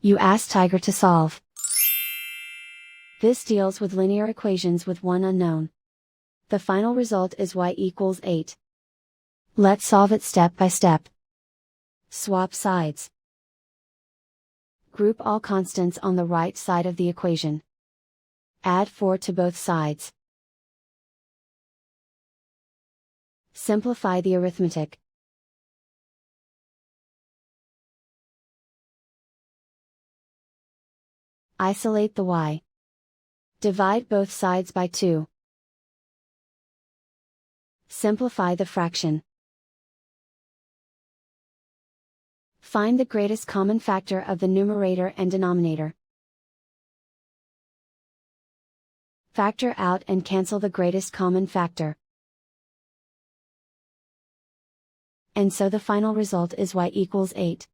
You ask Tiger to solve. This deals with linear equations with one unknown. The final result is y equals 8. Let's solve it step by step. Swap sides. Group all constants on the right side of the equation. Add 4 to both sides. Simplify the arithmetic. Isolate the y. Divide both sides by 2. Simplify the fraction. Find the greatest common factor of the numerator and denominator. Factor out and cancel the greatest common factor. And so the final result is y equals 8.